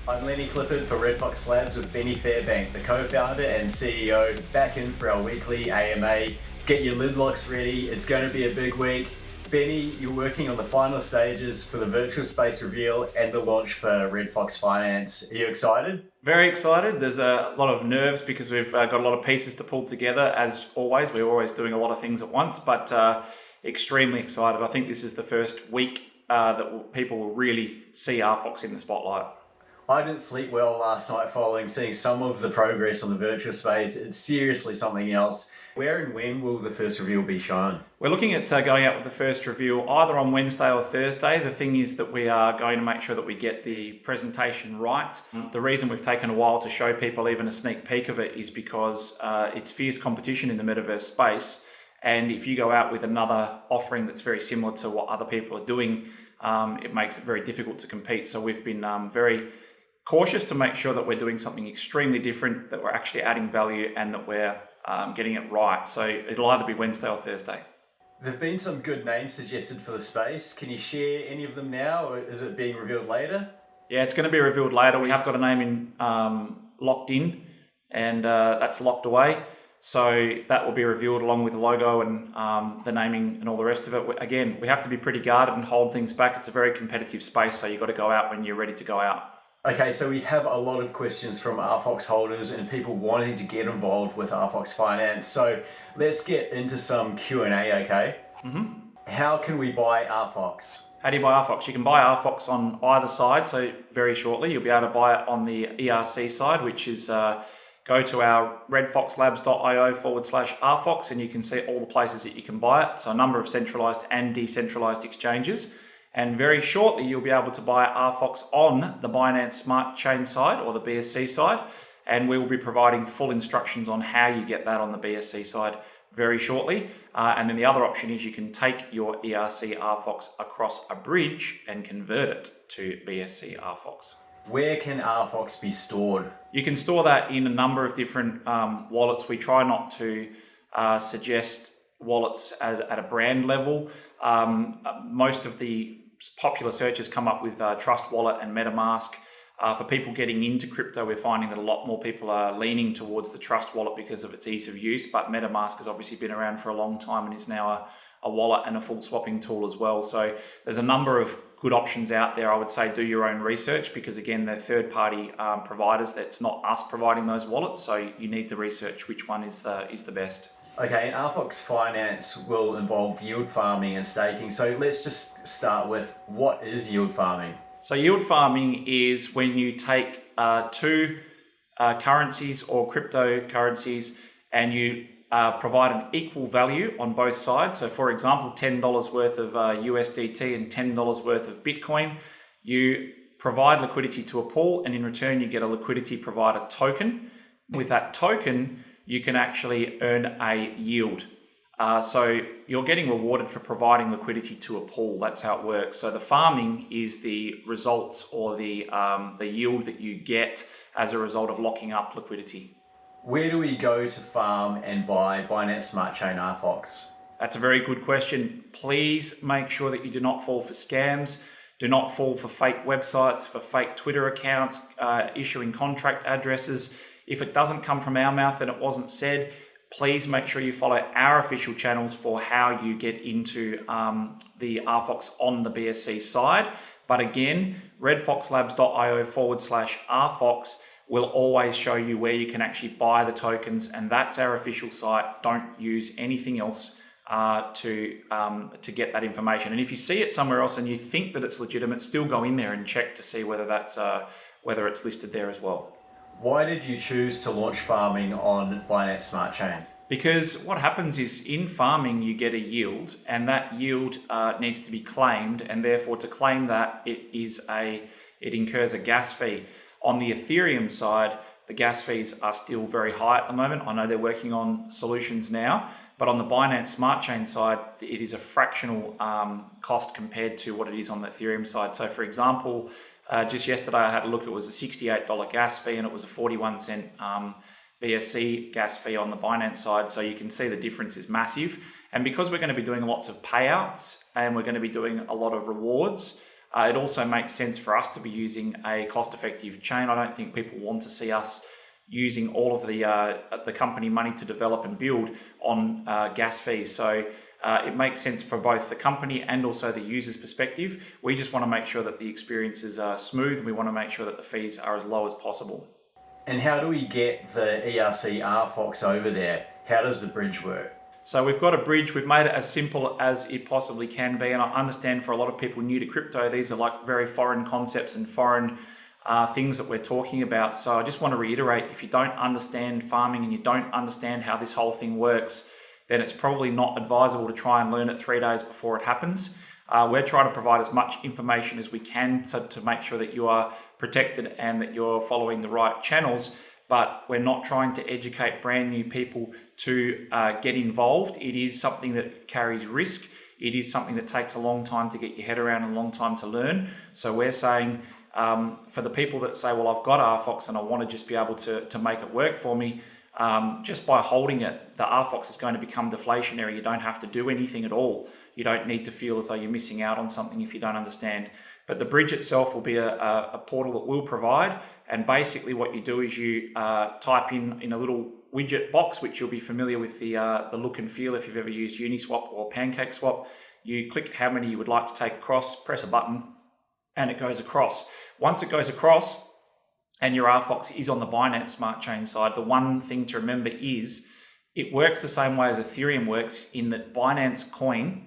I'm Lenny Clifford for RedFOX Labs with Benny Fairbank, the co-founder and CEO, back in for our weekly AMA. Get your lid locks ready, it's going to be a big week. Benny, you're working on the final stages for the virtual space reveal and the launch for RedFOX Finance. Are you excited? Very excited. There's a lot of nerves because we've got a lot of pieces to pull together. As always, we're always doing a lot of things at once, but extremely excited. I think this is the first week that people will really see RFOX in the spotlight. I didn't sleep well last night following seeing some of the progress on the virtual space. It's seriously something else. Where and when will the first reveal be shown? We're looking at going out with the first reveal either on Wednesday or Thursday. The thing is that we are going to make sure that we get the presentation right. The reason we've taken a while to show people even a sneak peek of it is because it's fierce competition in the metaverse space. And if you go out with another offering that's very similar to what other people are doing, it makes it very difficult to compete. So we've been very cautious to make sure that we're doing something extremely different, that we're actually adding value and that we're getting it right. So it'll either be Wednesday or Thursday. There have been some good names suggested for the space. Can you share any of them now, or is it being revealed later? Yeah, it's going to be revealed later. We have got a name in locked in, and that's locked away. So that will be revealed along with the logo and the naming and all the rest of it. Again, we have to be pretty guarded and hold things back. It's a very competitive space, so you've got to go out when you're ready to go out. Okay, so we have a lot of questions from RFOX holders and people wanting to get involved with RFOX Finance. So let's get into some Q&A, okay? How can we buy RFOX? How do you buy RFOX? You can buy RFOX on either side. So very shortly, you'll be able to buy it on the ERC side, which is go to our redfoxlabs.io/RFOX and you can see all the places that you can buy it. So a number of centralized and decentralized exchanges. And very shortly, you'll be able to buy RFOX on the Binance Smart Chain side or the BSC side. And we will be providing full instructions on how you get that on the BSC side very shortly. And then the other option is you can take your ERC RFOX across a bridge and convert it to BSC RFOX. Where can RFOX be stored? You can store that in a number of different wallets. We try not to suggest wallets at a brand level. Most of the popular searches come up with Trust Wallet and MetaMask. For people getting into crypto, we're finding that a lot more people are leaning towards the Trust Wallet because of its ease of use, but MetaMask has obviously been around for a long time and is now a wallet and a full swapping tool as well. So there's a number of good options out there. I would say do your own research because again, they're third-party providers. That's not us providing those wallets. So you need to research which one is the best. Okay, and RFOX Finance will involve yield farming and staking. So let's just start with, what is yield farming? So yield farming is when you take two currencies or cryptocurrencies and you provide an equal value on both sides. So for example, $10 worth of USDT and $10 worth of Bitcoin. You provide liquidity to a pool and in return you get a liquidity provider token. With that token, you can actually earn a yield. So you're getting rewarded for providing liquidity to a pool. That's how it works. So the farming is the results or the yield that you get as a result of locking up liquidity. Where do we go to farm and buy Binance Smart Chain RFOX? That's a very good question. Please make sure that you do not fall for scams. Do not fall for fake websites, for fake Twitter accounts, issuing contract addresses. If it doesn't come from our mouth and it wasn't said, please make sure you follow our official channels for how you get into the RFOX on the BSC side. But again, redfoxlabs.io/RFOX will always show you where you can actually buy the tokens, and that's our official site. Don't use anything else to get that information. And if you see it somewhere else and you think that it's legitimate, still go in there and check to see whether that's whether it's listed there as well. Why did you choose to launch farming on Binance Smart Chain? Because what happens is in farming, you get a yield and that yield needs to be claimed. And therefore to claim that it incurs a gas fee. On the Ethereum side, the gas fees are still very high at the moment. I know they're working on solutions now, but on the Binance Smart Chain side, it is a fractional cost compared to what it is on the Ethereum side. So for example, just yesterday I had a look, it was a $68 gas fee and it was a 41 cent BSC gas fee on the Binance side. So you can see the difference is massive. And because we're going to be doing lots of payouts and we're going to be doing a lot of rewards, It also makes sense for us to be using a cost-effective chain. I don't think people want to see us using all of the company money to develop and build on gas fees. So it makes sense for both the company and also the user's perspective. We just want to make sure that the experiences are smooth, and we want to make sure that the fees are as low as possible. And how do we get the ERC RFOX over there? How does the bridge work? So we've got a bridge. We've made it as simple as it possibly can be. And I understand for a lot of people new to crypto, these are like very foreign concepts and foreign things that we're talking about. So I just want to reiterate, if you don't understand farming and you don't understand how this whole thing works, then it's probably not advisable to try and learn it 3 days before it happens. We're trying to provide as much information as we can to make sure that you are protected and that you're following the right channels, but we're not trying to educate brand new people to get involved. It is something that carries risk. It is something that takes a long time to get your head around and a long time to learn. So we're saying for the people that say, well, I've got RFOX and I want to just be able to make it work for me, just by holding it, the RFOX is going to become deflationary. You don't have to do anything at all. You don't need to feel as though you're missing out on something if you don't understand. But the bridge itself will be a portal that we'll provide. And basically what you do is you type in a little widget box, which you'll be familiar with the look and feel if you've ever used Uniswap or PancakeSwap. You click how many you would like to take across, press a button, and it goes across. Once it goes across, and your RFOX is on the Binance Smart Chain side, the one thing to remember is it works the same way as Ethereum works, in that Binance Coin,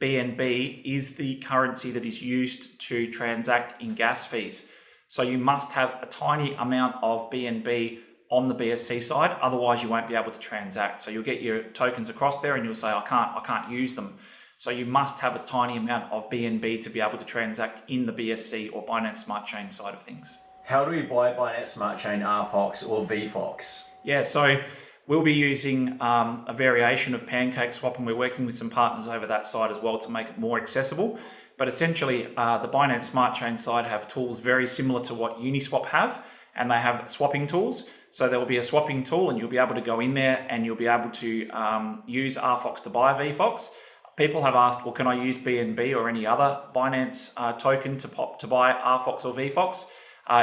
BNB, is the currency that is used to transact in gas fees. So you must have a tiny amount of BNB on the BSC side, otherwise you won't be able to transact. So you'll get your tokens across there and you'll say, I can't use them. So you must have a tiny amount of BNB to be able to transact in the BSC or Binance Smart Chain side of things. How do we buy Binance Smart Chain RFOX or VFOX? Yeah, so we'll be using a variation of PancakeSwap, and we're working with some partners over that side as well to make it more accessible. But essentially, the Binance Smart Chain side have tools very similar to what Uniswap have, and they have swapping tools. So there will be a swapping tool, and you'll be able to go in there and you'll be able to use RFOX to buy VFOX. People have asked, well, can I use BNB or any other Binance token to buy RFOX or VFOX?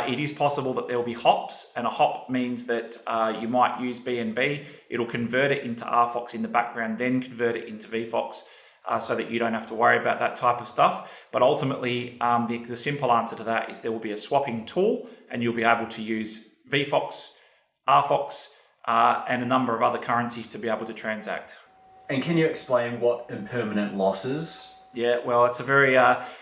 It is possible that there will be hops, and a hop means that you might use BNB. It'll convert it into RFOX in the background, then convert it into VFOX, so that you don't have to worry about that type of stuff. But ultimately, the simple answer to that is there will be a swapping tool, and you'll be able to use VFOX, RFOX, and a number of other currencies to be able to transact. And can you explain what impermanent loss is? Yeah, well, it's a very,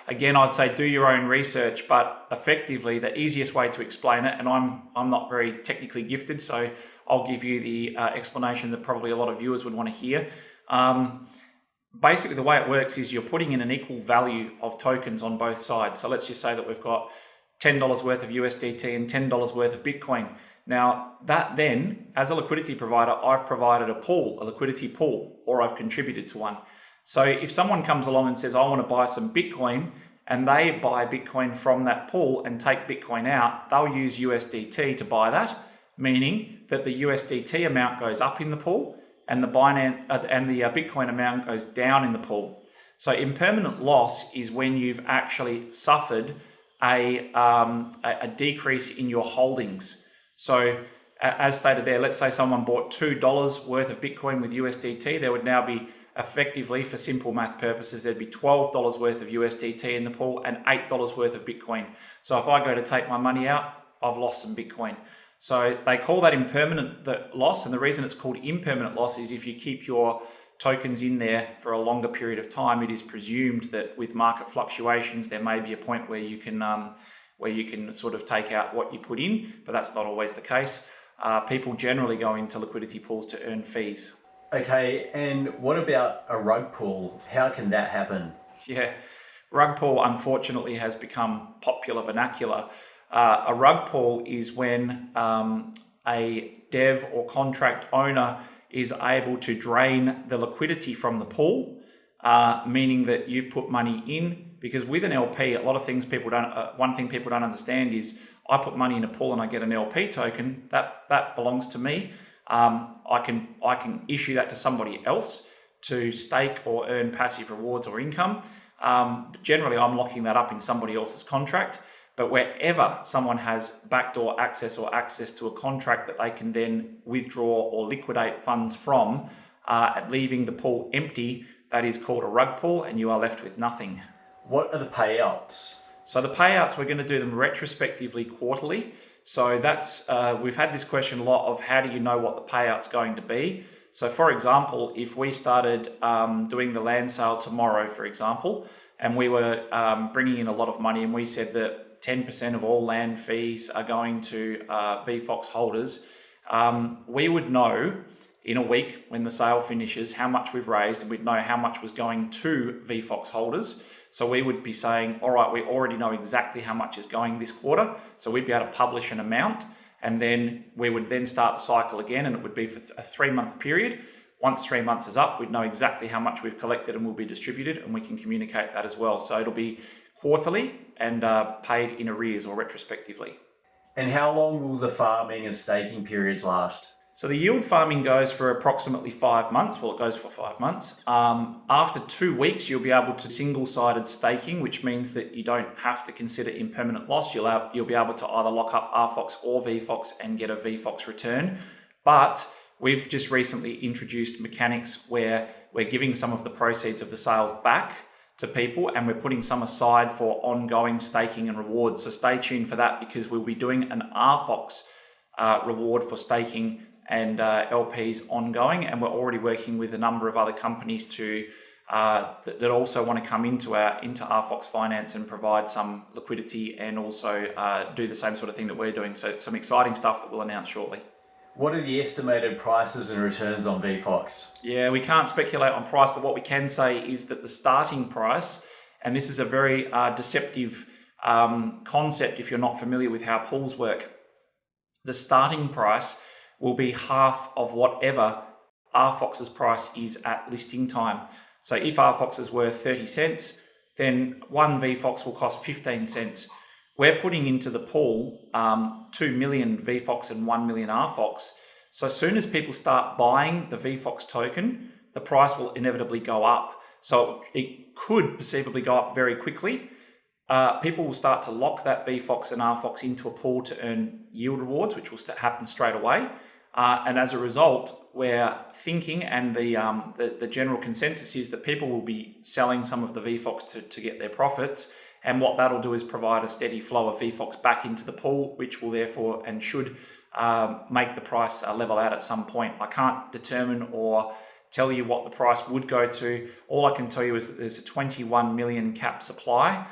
again, I'd say do your own research, but effectively the easiest way to explain it, and I'm not very technically gifted, so I'll give you the explanation that probably a lot of viewers would want to hear. Basically, the way it works is you're putting in an equal value of tokens on both sides. So let's just say that we've got $10 worth of USDT and $10 worth of Bitcoin. Now, that then, as a liquidity provider, I've provided a liquidity pool, or I've contributed to one. So if someone comes along and says, I want to buy some Bitcoin, and they buy Bitcoin from that pool and take Bitcoin out, they'll use USDT to buy that, meaning that the USDT amount goes up in the pool and the Bitcoin amount goes down in the pool. So impermanent loss is when you've actually suffered a decrease in your holdings. So as stated there, let's say someone bought $2 worth of Bitcoin with USDT, there would now be effectively, for simple math purposes, there'd be $12 worth of USDT in the pool and $8 worth of Bitcoin. So if I go to take my money out, I've lost some Bitcoin. So they call that impermanent loss. And the reason it's called impermanent loss is if you keep your tokens in there for a longer period of time, it is presumed that with market fluctuations, there may be a point where you can sort of take out what you put in, but that's not always the case. People generally go into liquidity pools to earn fees. Okay, and what about a rug pull? How can that happen? Yeah, rug pull unfortunately has become popular vernacular. A rug pull is when a dev or contract owner is able to drain the liquidity from the pool, meaning that you've put money in. Because with an LP, a lot of things one thing people don't understand is I put money in a pool and I get an LP token, that belongs to me. I can issue that to somebody else to stake or earn passive rewards or income. But generally, I'm locking that up in somebody else's contract. But wherever someone has backdoor access or access to a contract that they can then withdraw or liquidate funds from, leaving the pool empty, that is called a rug pull, and you are left with nothing. What are the payouts? So the payouts, we're going to do them retrospectively quarterly. So that's we've had this question a lot of how do you know what the payout's going to be? So for example, if we started doing the land sale tomorrow, for example, and we were bringing in a lot of money and we said that 10% of all land fees are going to VFOX holders, we would know in a week when the sale finishes how much we've raised, and we'd know how much was going to VFOX holders. So we would be saying, all right, we already know exactly how much is going this quarter. So we'd be able to publish an amount, and then we would then start the cycle again, and it would be for a 3-month period. Once 3 months is up, we'd know exactly how much we've collected and will be distributed, and we can communicate that as well. So it'll be quarterly and paid in arrears or retrospectively. And how long will the farming and staking periods last? So the yield farming goes for approximately 5 months. Well, it goes for 5 months. After 2 weeks, you'll be able to single-sided staking, which means that you don't have to consider impermanent loss. You'll be able to either lock up RFOX or VFOX and get a VFOX return. But we've just recently introduced mechanics where we're giving some of the proceeds of the sales back to people, and we're putting some aside for ongoing staking and rewards. So stay tuned for that, because we'll be doing an RFOX reward for staking and LPs ongoing, and we're already working with a number of other companies to that also want to come into RFOX Finance and provide some liquidity and also do the same sort of thing that we're doing. So some exciting stuff that we'll announce shortly. What are the estimated prices and returns on VFOX? Yeah, we can't speculate on price, but what we can say is that the starting price, and this is a very deceptive concept if you're not familiar with how pools work, the starting price will be half of whatever RFOX's price is at listing time. So if RFOX is worth 30 cents, then one VFOX will cost 15 cents. We're putting into the pool 2 million VFOX and 1 million RFOX. So as soon as people start buying the VFOX token, the price will inevitably go up. So it could perceivably go up very quickly. People will start to lock that VFOX and RFOX into a pool to earn yield rewards, which will happen straight away. And as a result, we're thinking, and the general consensus is that people will be selling some of the VFOX to get their profits. And what that'll do is provide a steady flow of VFOX back into the pool, which will therefore and should make the price level out at some point. I can't determine or tell you what the price would go to. All I can tell you is that there's a 21 million cap supply.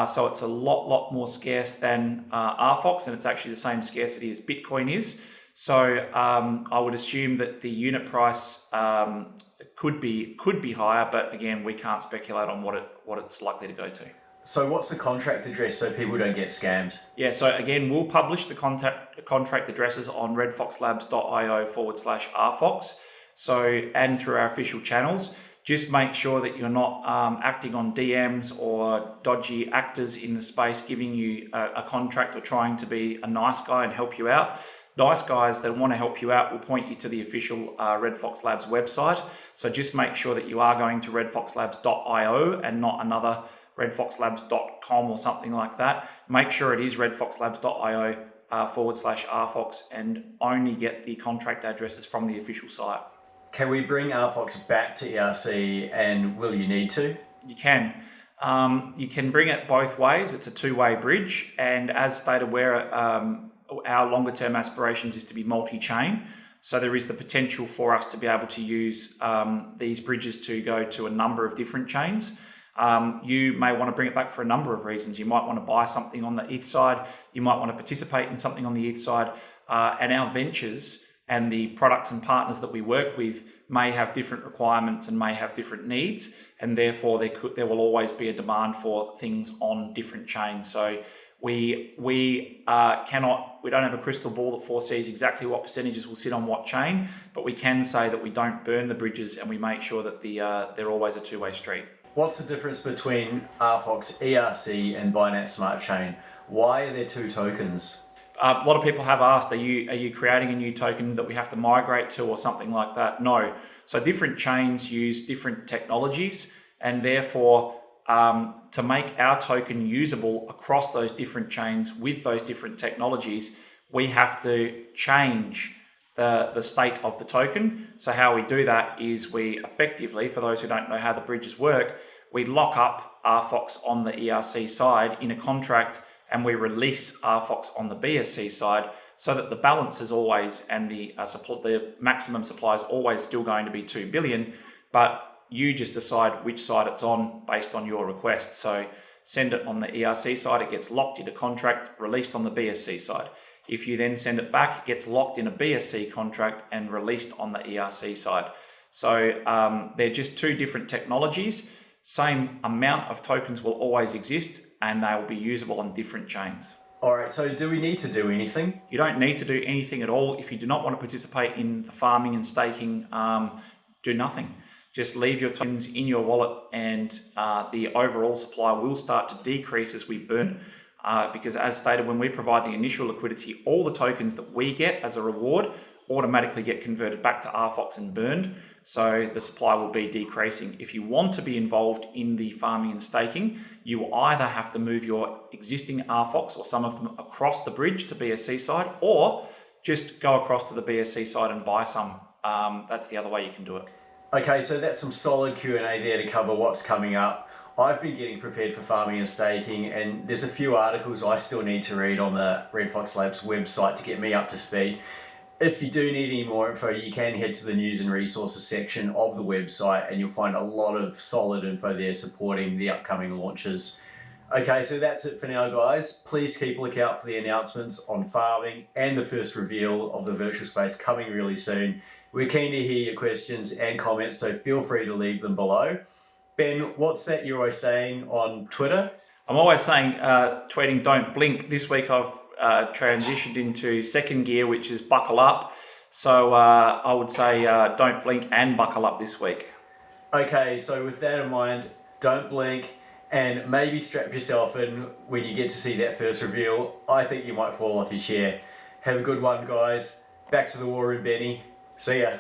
So it's a lot more scarce than RFOX, and it's actually the same scarcity as Bitcoin is. So I would assume that the unit price could be higher, but again, we can't speculate on what it's likely to go to. So what's the contract address so people don't get scammed? Yeah, so again, we'll publish the contract addresses on redfoxlabs.io/RFOX. So, and through our official channels. Just make sure that you're not acting on DMs or dodgy actors in the space giving you a contract or trying to be a nice guy and help you out. Nice guys that want to help you out will point you to the official RedFOX Labs website. So just make sure that you are going to redfoxlabs.io and not another redfoxlabs.com or something like that. Make sure it is redfoxlabs.io/RFOX and only get the contract addresses from the official site. Can we bring RFOX back to ERC, and will you need to? You can. You can bring it both ways. It's a two-way bridge, and as stated, our longer term aspirations is to be multi-chain. So there is the potential for us to be able to use these bridges to go to a number of different chains. You may want to bring it back for a number of reasons. You might want to buy something on the ETH side. You might want to participate in something on the ETH side. And our ventures and the products and partners that we work with may have different requirements and may have different needs. And therefore there will always be a demand for things on different chains. So we don't have a crystal ball that foresees exactly what percentages will sit on what chain, but we can say that we don't burn the bridges and we make sure that they're always a two-way street. What's the difference between RFOX ERC and Binance Smart Chain? Why are there two tokens? A lot of people have asked, are you creating a new token that we have to migrate to or something like that? No. So different chains use different technologies, and therefore to make our token usable across those different chains with those different technologies, we have to change the state of the token. So how we do that is we effectively, for those who don't know how the bridges work, we lock up RFOX on the ERC side in a contract, and we release RFOX on the BSC side, so that the balance is always, and the maximum supply is always still going to be 2 billion, but you just decide which side it's on based on your request. So send it on the ERC side, it gets locked into contract, released on the BSC side. If you then send it back, it gets locked in a BSC contract and released on the ERC side. So they're just two different technologies. Same amount of tokens will always exist, and they will be usable on different chains. All right, so do we need to do anything? You don't need to do anything at all. If you do not want to participate in the farming and staking, do nothing. Just leave your tokens in your wallet, and the overall supply will start to decrease as we burn. Because as stated, when we provide the initial liquidity, all the tokens that we get as a reward automatically get converted back to RFOX and burned. So the supply will be decreasing. If you want to be involved in the farming and staking, you either have to move your existing RFOX or some of them across the bridge to BSC side, or just go across to the BSC side and buy some. That's the other way you can do it. Okay, so that's some solid Q&A there to cover what's coming up. I've been getting prepared for farming and staking, and there's a few articles I still need to read on the RedFOX Labs website to get me up to speed. If you do need any more info, you can head to the news and resources section of the website, and you'll find a lot of solid info there supporting the upcoming launches. Okay, so that's it for now, guys. Please keep a lookout for the announcements on farming and the first reveal of the virtual space coming really soon. We're keen to hear your questions and comments, so feel free to leave them below. Ben, what's that you're always saying on Twitter? I'm always saying, tweeting, don't blink. This week I've transitioned into second gear, which is buckle up. So I would say don't blink and buckle up this week. Okay, so with that in mind, don't blink and maybe strap yourself in when you get to see that first reveal. I think you might fall off your chair. Have a good one, guys. Back to the war room, Benny. See ya.